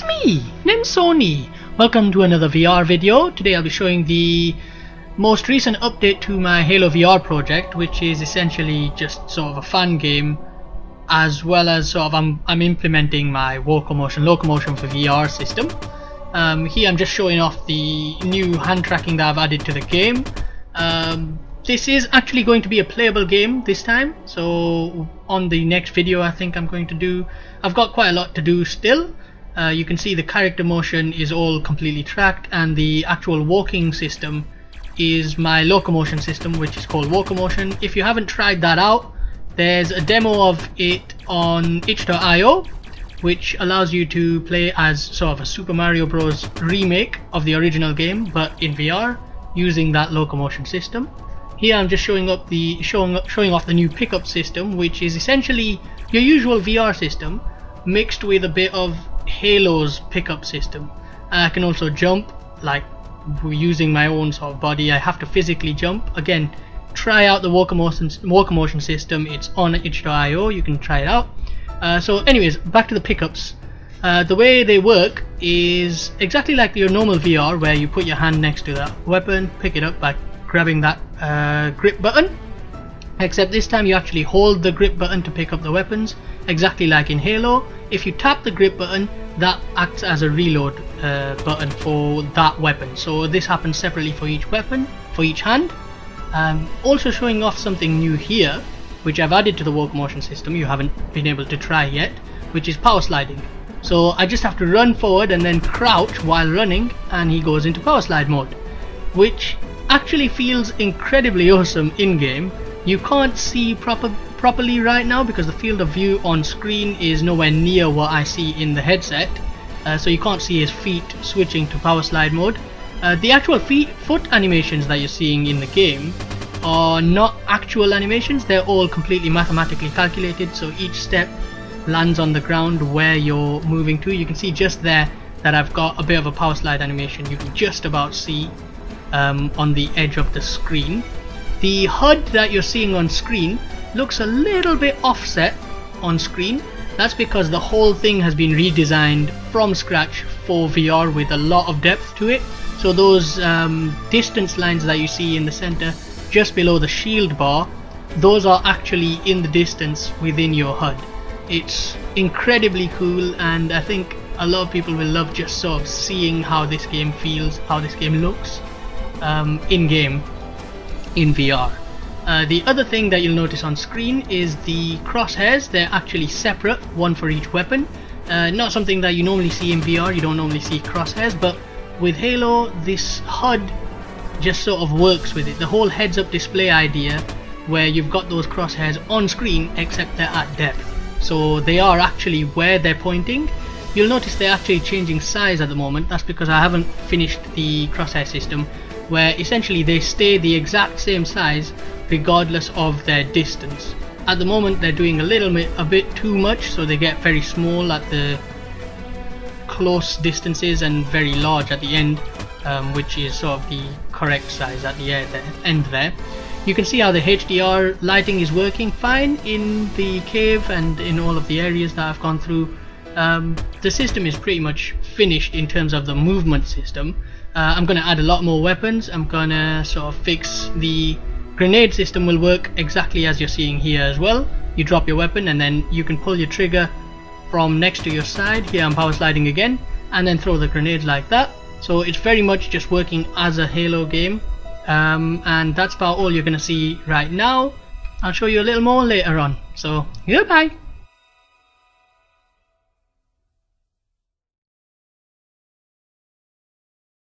It's me, name's Sony. Welcome to another VR video. Today I'll be showing the most recent update to my Halo VR project, which is essentially just sort of a fun game, as well as sort of I'm implementing my Locomotion for VR system. Here I'm just showing off the new hand tracking that I've added to the game. This is actually going to be a playable game this time, so on the next video I think I've got quite a lot to do still. You can see the character motion is all completely tracked, and the actual walking system is my Locomotion system, which is called Locomotion. If you haven't tried that out, there's a demo of it on itch.io, which allows you to play as sort of a Super Mario Bros. Remake of the original game, but in VR, using that Locomotion system. Here I'm just showing off the new pickup system, which is essentially your usual VR system mixed with a bit of Halo's pickup system. I can also jump, like using my own sort of body. I have to physically jump. Again, try out the Locomotion system. It's on itch.io. You can try it out. So anyways, back to the pickups. The way they work is exactly like your normal VR, where you put your hand next to that weapon, pick it up by grabbing that grip button, except this time you actually hold the grip button to pick up the weapons, exactly like in Halo. If you tap the grip button, that acts as a reload button for that weapon, so this happens separately for each weapon, for each hand. Also showing off something new here, which I've added to the Locomotion system you haven't been able to try yet, which is power sliding. So I just have to run forward and then crouch while running, and he goes into power slide mode, which actually feels incredibly awesome in game. You can't see properly right now because the field of view on screen is nowhere near what I see in the headset, so you can't see his feet switching to power slide mode. The actual foot animations that you're seeing in the game are not actual animations, they're all completely mathematically calculated, so each step lands on the ground where you're moving to. You can see just there that I've got a bit of a power slide animation. You can just about see on the edge of the screen. The HUD that you're seeing on screen looks a little bit offset on screen. That's because the whole thing has been redesigned from scratch for VR with a lot of depth to it. So those distance lines that you see in the center just below the shield bar, those are actually in the distance within your HUD. It's incredibly cool, and I think a lot of people will love just sort of seeing how this game feels, how this game looks in game in VR. The other thing that you'll notice on screen is the crosshairs. They're actually separate, one for each weapon. Not something that you normally see in VR. You don't normally see crosshairs, but with Halo this HUD just sort of works with it. The whole heads up display idea, where you've got those crosshairs on screen except they're at depth, so they are actually where they're pointing. You'll notice they're actually changing size at the moment. That's because I haven't finished the crosshair system, where essentially they stay the exact same size regardless of their distance. At the moment they're doing a bit too much, so they get very small at the close distances and very large at the end, which is sort of the correct size at the end there. You can see how the HDR lighting is working fine in the cave and in all of the areas that I've gone through. The system is pretty much finished in terms of the movement system. I'm going to add a lot more weapons. I'm going to sort of fix the grenade system. Will work exactly as you're seeing here as well. You drop your weapon and then you can pull your trigger from next to your side. Here I'm power sliding again, and then throw the grenades like that. So it's very much just working as a Halo game, and that's about all you're going to see right now. I'll show you a little more later on, so goodbye.